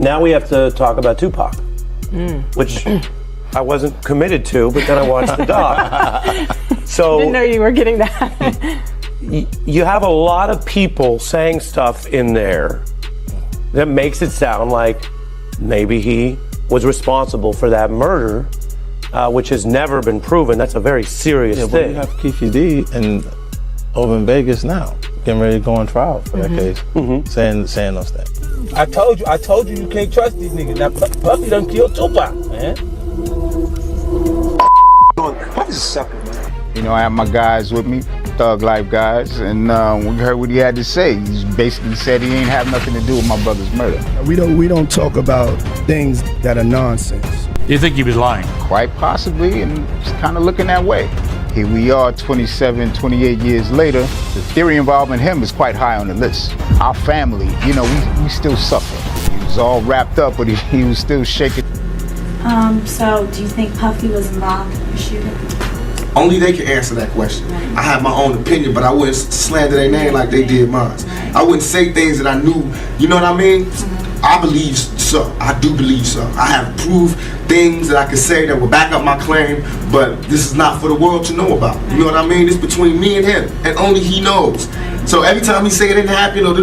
Now we have to talk about Tupac, which I wasn't committed to, but then I watched the doc. So Didn't know you were getting that. You have a lot of people saying stuff in there that makes it sound like maybe he was responsible for that murder, which has never been proven. That's a very serious thing. But you have Keefe D and over in Vegas now, getting ready to go on trial for that case, saying those things. I told you can't trust these niggas. Now Puffy done killed Tupac, man. Puffy's a sucker, man. You know, I have my guys with me, Thug Life guys, and we heard what he had to say. He basically said he ain't have nothing to do with my brother's murder. We don't talk about things that are nonsense. You think he was lying? Quite possibly, and it's kind of looking that way. Here we are 27, 28 years later. The theory involving him is quite high on the list. Our family, you know, we still suffer. He was all wrapped up, but he was still shaking. So do you think Puffy was involved in the shooting? Only they can answer that question. Right. I have my own opinion, but I wouldn't slander their name like they did mine. Right. I wouldn't say things that I knew, you know what I mean? I believe so. I do believe so. I have proved things that I can say that will back up my claim, but this is not for the world to know about. You know what I mean? It's between me and him, and only he knows. So every time he say it didn't happen, or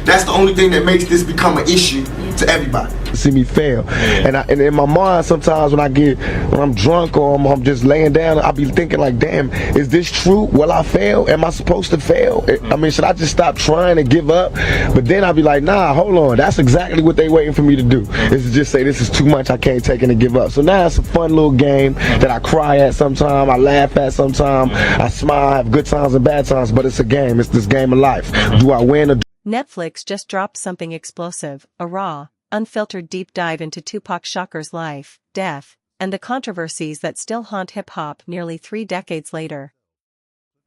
that's the only thing that makes this become an issue to everybody. See me fail, and in my mind sometimes when I'm drunk or I'm just laying down, I'll be thinking like, damn, is this true? Will I fail? Am I supposed to fail? I mean, should I just stop trying to give up? But then I'll be like, nah, hold on, that's exactly what they waiting for me to do, is to just say this is too much, I can't take it and give up. So now it's a fun little game that I cry at sometimes, I laugh at sometimes, I smile, I have good times and bad times, but it's a game. It's this game of life. Do I win or Netflix just dropped something explosive, a raw, unfiltered deep dive into Tupac Shakur's life, death, and the controversies that still haunt hip-hop nearly 3 decades later.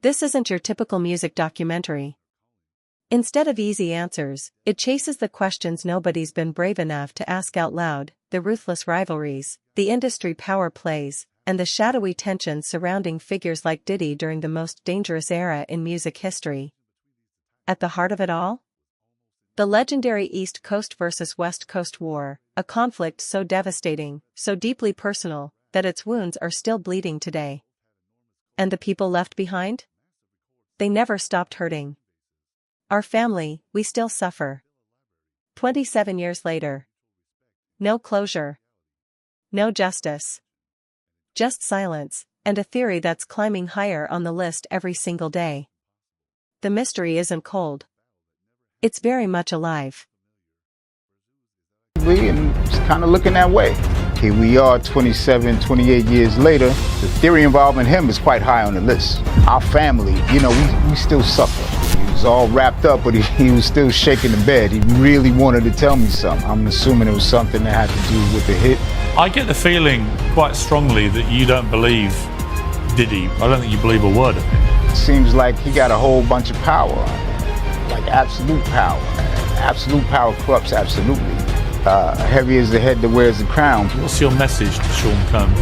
This isn't your typical music documentary. Instead of easy answers, it chases the questions nobody's been brave enough to ask out loud: the ruthless rivalries, the industry power plays, and the shadowy tensions surrounding figures like Diddy during the most dangerous era in music history. At the heart of it all? The legendary East Coast versus West Coast War, a conflict so devastating, so deeply personal, that its wounds are still bleeding today. And the people left behind? They never stopped hurting. Our family, we still suffer. 27 years later. No closure. No justice. Just silence, and a theory that's climbing higher on the list every single day. The mystery isn't cold. It's very much alive. And it's kind of looking that way. Here we are 27, 28 years later. The theory involving him is quite high on the list. Our family, you know, we still suffer. He was all wrapped up, but he was still shaking the bed. He really wanted to tell me something. I'm assuming it was something that had to do with the hit. I get the feeling quite strongly that you don't believe Diddy. I don't think you believe a word of it. It seems like he got a whole bunch of power. Like absolute power. Absolute power corrupts absolutely. Heavy is the head that wears the crown. What's your message to Sean Combs?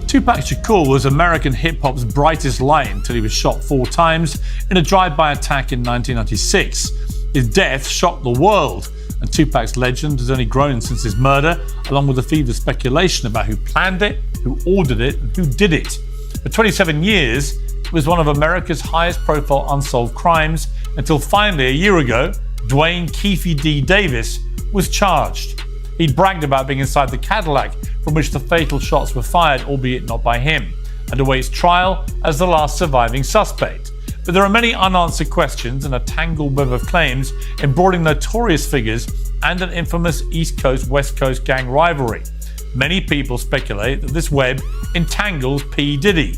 Tupac Shakur was American hip-hop's brightest light until he was shot 4 times in a drive-by attack in 1996. His death shocked the world, and Tupac's legend has only grown since his murder, along with the fever speculation about who planned it, who ordered it, and who did it. For 27 years, it was one of America's highest profile unsolved crimes until finally a year ago, Dwayne Keefe D. Davis was charged. He'd bragged about being inside the Cadillac from which the fatal shots were fired, albeit not by him, and awaits trial as the last surviving suspect. But there are many unanswered questions and a tangled web of claims embroidering notorious figures and an infamous East Coast-West Coast gang rivalry. Many people speculate that this web entangles P. Diddy.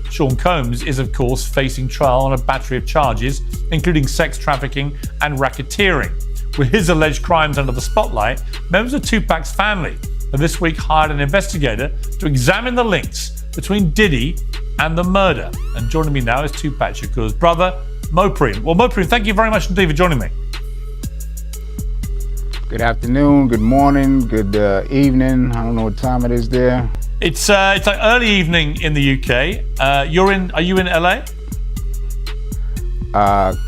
Sean Combs is, of course, facing trial on a battery of charges, including sex trafficking and racketeering. With his alleged crimes under the spotlight, members of Tupac's family have this week hired an investigator to examine the links between Diddy and the murder. And joining me now is Tupac Shakur's brother, Mopreme. Well, Mopreme, thank you very much indeed for joining me. Good afternoon, good morning, good evening. I don't know what time it is there. It's like early evening in the UK. Are you in LA?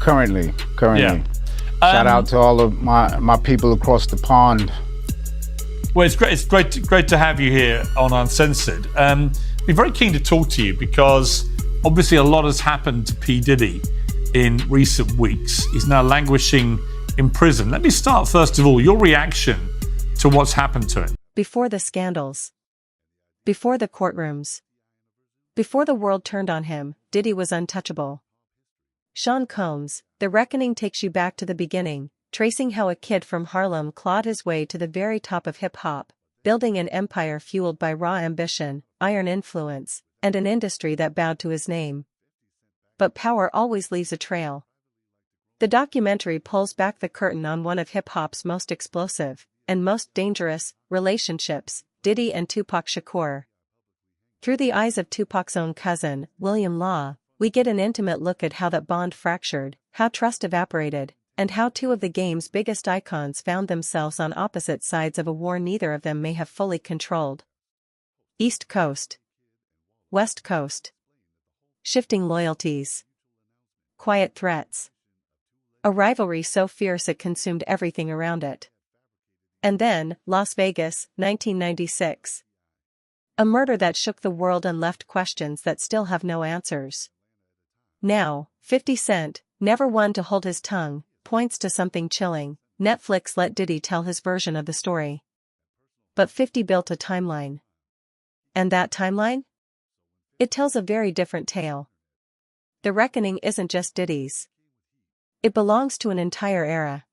Currently. Yeah. Shout out to all of my people across the pond. Well, it's great to have you here on Uncensored. We're very keen to talk to you because obviously a lot has happened to P. Diddy in recent weeks. He's now languishing in prison. Let me start first of all, your reaction to what's happened to him. Before the scandals, before the courtrooms, before the world turned on him, Diddy was untouchable. Sean Combs, The Reckoning takes you back to the beginning, tracing how a kid from Harlem clawed his way to the very top of hip-hop, building an empire fueled by raw ambition, iron influence, and an industry that bowed to his name. But power always leaves a trail. The documentary pulls back the curtain on one of hip-hop's most explosive and most dangerous relationships, Diddy and Tupac Shakur. Through the eyes of Tupac's own cousin, William Law, we get an intimate look at how that bond fractured, how trust evaporated, and how two of the game's biggest icons found themselves on opposite sides of a war neither of them may have fully controlled. East Coast, West Coast. Shifting loyalties. Quiet threats. A rivalry so fierce it consumed everything around it. And then, Las Vegas, 1996. A murder that shook the world and left questions that still have no answers. Now, 50 Cent, never one to hold his tongue, points to something chilling. Netflix let Diddy tell his version of the story. But 50 built a timeline. And that timeline? It tells a very different tale. The reckoning isn't just Diddy's. It belongs to an entire era.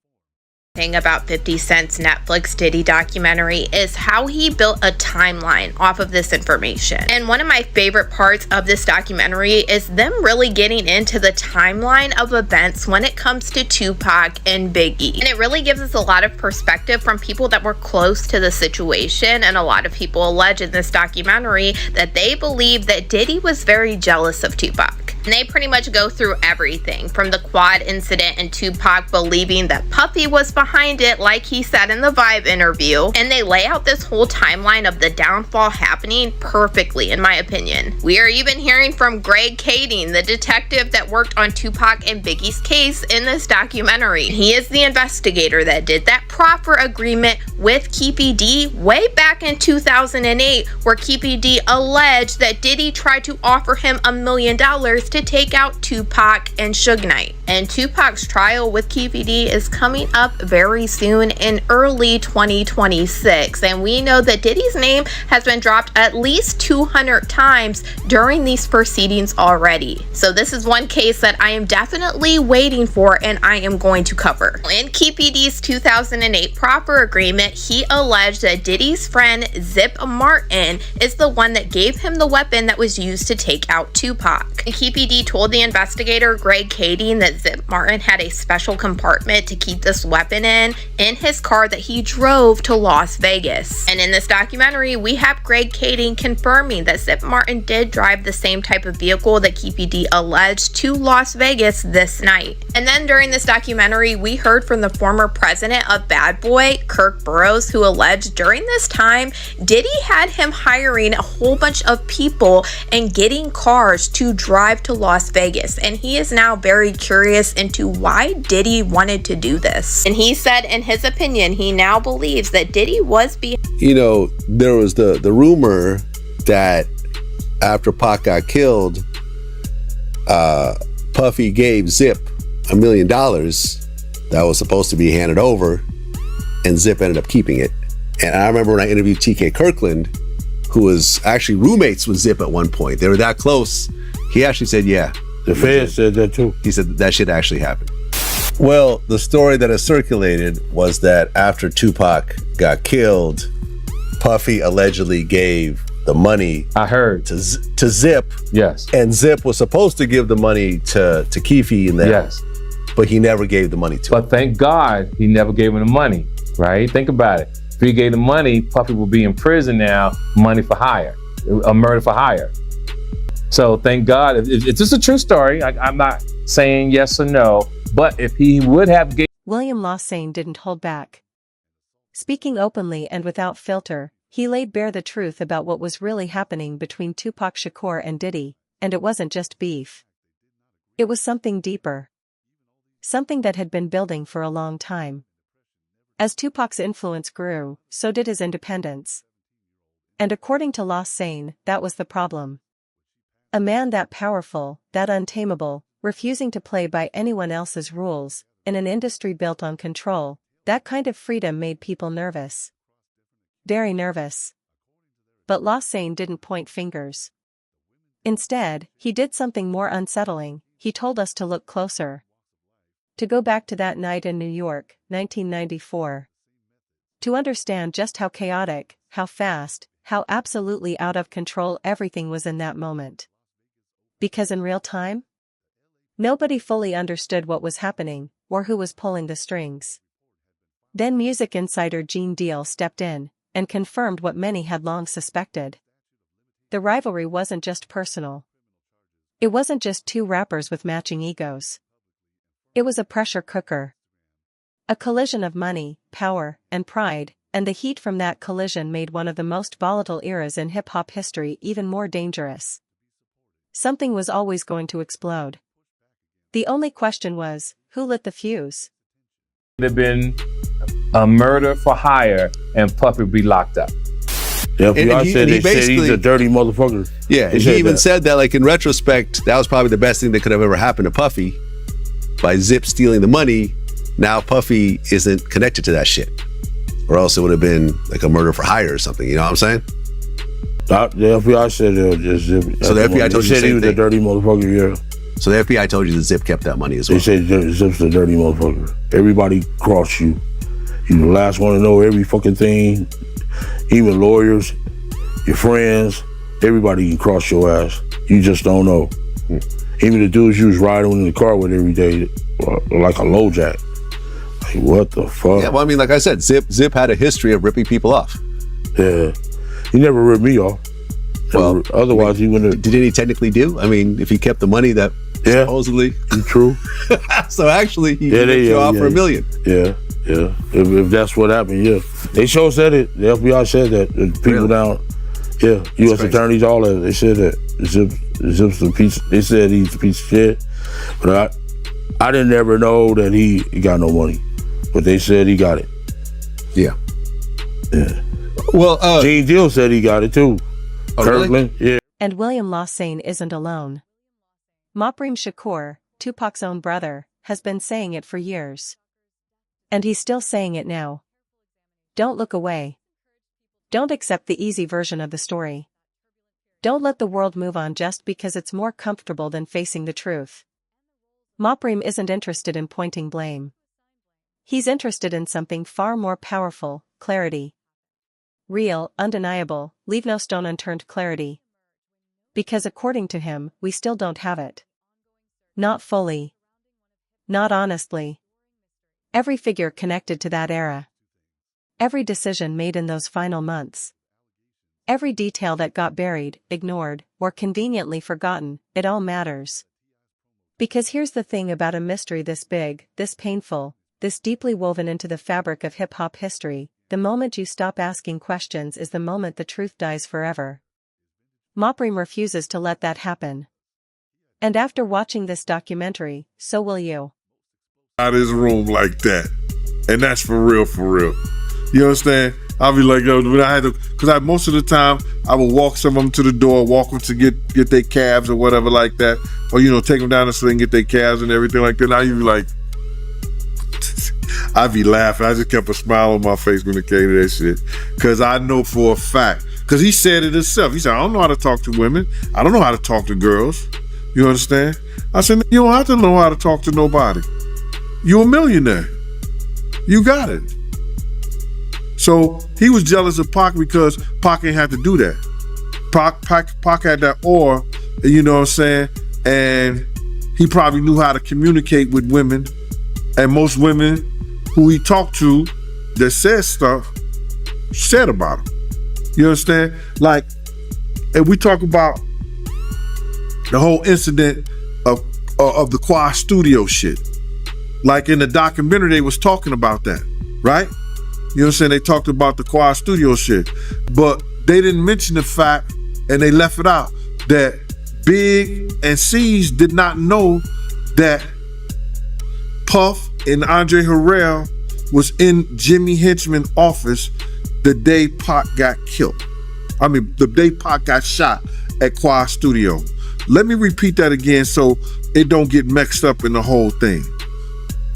Thing about 50 Cent's Netflix Diddy documentary is how he built a timeline off of this information. And one of my favorite parts of this documentary is them really getting into the timeline of events when it comes to Tupac and Biggie. And it really gives us a lot of perspective from people that were close to the situation, and a lot of people allege in this documentary that they believe that Diddy was very jealous of Tupac. And they pretty much go through everything from the quad incident and Tupac believing that Puffy was behind it, like he said in the Vibe interview. And they lay out this whole timeline of the downfall happening perfectly, in my opinion. We are even hearing from Greg Kading, the detective that worked on Tupac and Biggie's case in this documentary. He is the investigator that did that proffer agreement with Keefe D way back in 2008, where Keefe D alleged that Diddy tried to offer him $1 million to take out Tupac and Suge Knight. And Tupac's trial with Keefe D is coming up very soon in early 2026. And we know that Diddy's name has been dropped at least 200 times during these proceedings already. So this is one case that I am definitely waiting for and I am going to cover. In Keefe D's 2008 proffer agreement, he alleged that Diddy's friend Zip Martin is the one that gave him the weapon that was used to take out Tupac. And Keefe D told the investigator Greg Kading that Zip Martin had a special compartment to keep this weapon in his car that he drove to Las Vegas. And in this documentary, we have Greg Kading confirming that Zip Martin did drive the same type of vehicle that Keefe D alleged to Las Vegas this night. And then during this documentary, we heard from the former president of Bad Boy, Kirk Burroughs, who alleged during this time, Diddy had him hiring a whole bunch of people and getting cars to drive to Las Vegas. And he is now very curious into why Diddy wanted to do this. And he said in his opinion, he now believes that Diddy was being... You know, there was the rumor that after Pac got killed, Puffy gave Zip $1 million that was supposed to be handed over, and Zip ended up keeping it. And I remember when I interviewed TK Kirkland, who was actually roommates with Zip at one point. They were that close. He actually said, yeah. The feds said that too. He said that shit actually happened. Well, the story that has circulated was that after Tupac got killed, Puffy allegedly gave the money. I heard to Zip. Yes. And Zip was supposed to give the money to Keefe and them. Yes. But he never gave the money to him. But thank God he never gave him the money, right? Think about it. If he gave the money, Puffy will be in prison now, money for hire, a murder for hire. So thank God. It's just a true story. I'm not saying yes or no, but if he would have gave... William Lawsane didn't hold back. Speaking openly and without filter, he laid bare the truth about what was really happening between Tupac Shakur and Diddy, and it wasn't just beef. It was something deeper. something that had been building for a long time. As Tupac's influence grew, so did his independence. And according to Lost Sane, that was the problem. A man that powerful, that untamable, refusing to play by anyone else's rules, in an industry built on control, that kind of freedom made people nervous. Very nervous. But Lost Sane didn't point fingers. Instead, he did something more unsettling. He told us to look closer. To go back to that night in New York, 1994. To understand just how chaotic, how fast, how absolutely out of control everything was in that moment. Because in real time, nobody fully understood what was happening, or who was pulling the strings. Then music insider Gene Deal stepped in, and confirmed what many had long suspected. The rivalry wasn't just personal. It wasn't just two rappers with matching egos. It was a pressure cooker. A collision of money, power, and pride, and the heat from that collision made one of the most volatile eras in hip-hop history even more dangerous. Something was always going to explode. The only question was, who lit the fuse? There'd been a murder for hire and Puffy would be locked up. The FBI said he's a dirty motherfucker. Yeah, and he even said that, like, in retrospect, that was probably the best thing that could have ever happened to Puffy. By Zip stealing the money, now Puffy isn't connected to that shit. Or else it would have been like a murder for hire or something, you know what I'm saying? The FBI said Zip. So the FBI told you the same he was thing? a dirty motherfucker, yeah. So the FBI told you that Zip kept that money as well? They said Zip's a dirty motherfucker. Everybody crossed you. You the last one to know every fucking thing. Even lawyers, your friends, everybody can cross your ass. You just don't know. Even the dudes you was riding in the car with every day, like a low jack. Like, what the fuck? Yeah, well, I mean, like I said, Zip had a history of ripping people off. Yeah. He never ripped me off. Well, otherwise he wouldn't have. Did he technically do? I mean, if he kept the money that supposedly. True. So actually, he ripped you off for $1 million. Yeah. If that's what happened, yeah. They sure said it. The FBI said that. The people down, U.S. attorneys, all that. They said that. Zip's a piece. They said he's a piece of shit. But I didn't ever know that he got no money. But they said he got it. Yeah. Well, Gene Deal said he got it too. Oh, Kirkland, really? yeah. And William Lost Sane isn't alone. Mopreme Shakur, Tupac's own brother, has been saying it for years. And he's still saying it now. Don't look away. Don't accept the easy version of the story. Don't let the world move on just because it's more comfortable than facing the truth. Mopreme isn't interested in pointing blame. He's interested in something far more powerful, clarity. Real, undeniable, leave no stone unturned clarity. Because according to him, we still don't have it. Not fully. Not honestly. Every figure connected to that era. Every decision made in those final months. Every detail that got buried, ignored, or conveniently forgotten, it all matters. Because here's the thing about a mystery this big, this painful, this deeply woven into the fabric of hip-hop history, the moment you stop asking questions is the moment the truth dies forever. Mopreme refuses to let that happen. And after watching this documentary, so will you. Out of his room like that. And that's for real, for real. You understand? I'll be like, yo, when I had to, because most of the time, I would walk some of them to the door, walk them to get their cabs or whatever like that. Or, take them down the street and get their cabs and everything like that. Now you be like, I'd be laughing. I just kept a smile on my face when it came to that shit. Because I know for a fact, because he said it himself. He said, I don't know how to talk to women. I don't know how to talk to girls. You understand? I said, you don't have to know how to talk to nobody. You're a millionaire. You got it. So he was jealous of Pac because Pac ain't had to do that. Pac had that aura, you know what I'm saying? And he probably knew how to communicate with women. And most women who he talked to that said stuff, said about him. You understand? Like, and we talk about the whole incident of the Quad Studio shit. Like in the documentary, they was talking about that, right? You know what I'm saying? They talked about the Quad Studio shit, but they didn't mention the fact, and they left it out, that Big and C's did not know that Puff and Andre Harrell was in Jimmy Henchman's office the day Pac got killed. I mean, the day Pac got shot at Quad Studio. Let me repeat that again so it don't get mixed up in the whole thing.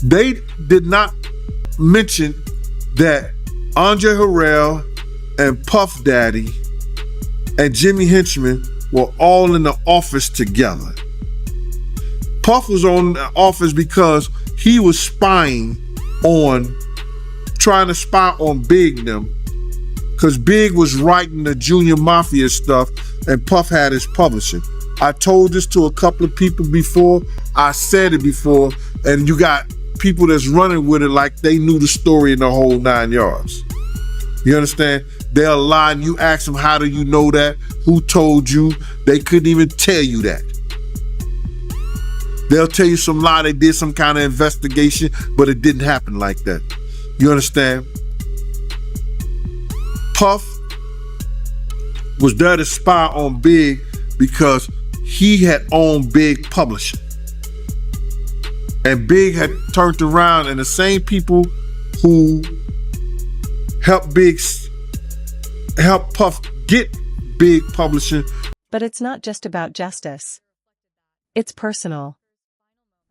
They did not mention that Andre Harrell and Puff Daddy and Jimmy Henchman were all in the office together. Puff was on the office because he was trying to spy on Big and them, because Big was writing the Junior Mafia stuff and Puff had his publishing. I told this to a couple of people before, I said it before, and you got people that's running with it like they knew the story in the whole 9 yards. You understand? They'll lie and you ask them, how do you know that? Who told you? They couldn't even tell you that. They'll tell you some lie, they did some kind of investigation, but it didn't happen like that. You understand? Puff was there to spy on Big because he had owned Big Publishing. And Big had turned around, and the same people who helped Puff get Big Publishing. But it's not just about justice. It's personal.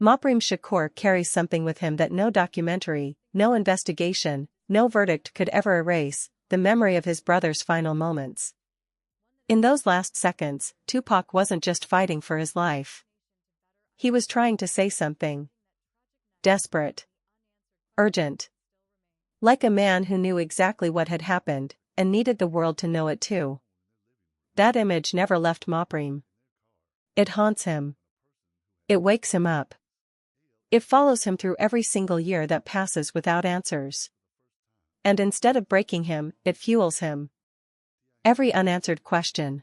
Mopreme Shakur carries something with him that no documentary, no investigation, no verdict could ever erase: the memory of his brother's final moments. In those last seconds, Tupac wasn't just fighting for his life. He was trying to say something. Desperate. Urgent. Like a man who knew exactly what had happened, and needed the world to know it too. That image never left Mopreme. It haunts him. It wakes him up. It follows him through every single year that passes without answers. And instead of breaking him, it fuels him. Every unanswered question.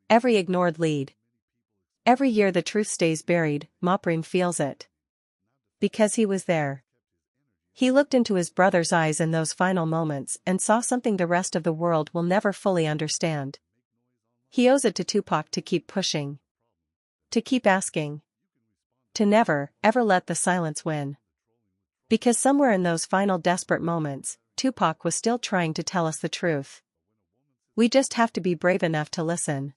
Every ignored lead. Every year the truth stays buried, Mopreme feels it. Because he was there. He looked into his brother's eyes in those final moments and saw something the rest of the world will never fully understand. He owes it to Tupac to keep pushing. To keep asking. To never, ever let the silence win. Because somewhere in those final desperate moments, Tupac was still trying to tell us the truth. We just have to be brave enough to listen.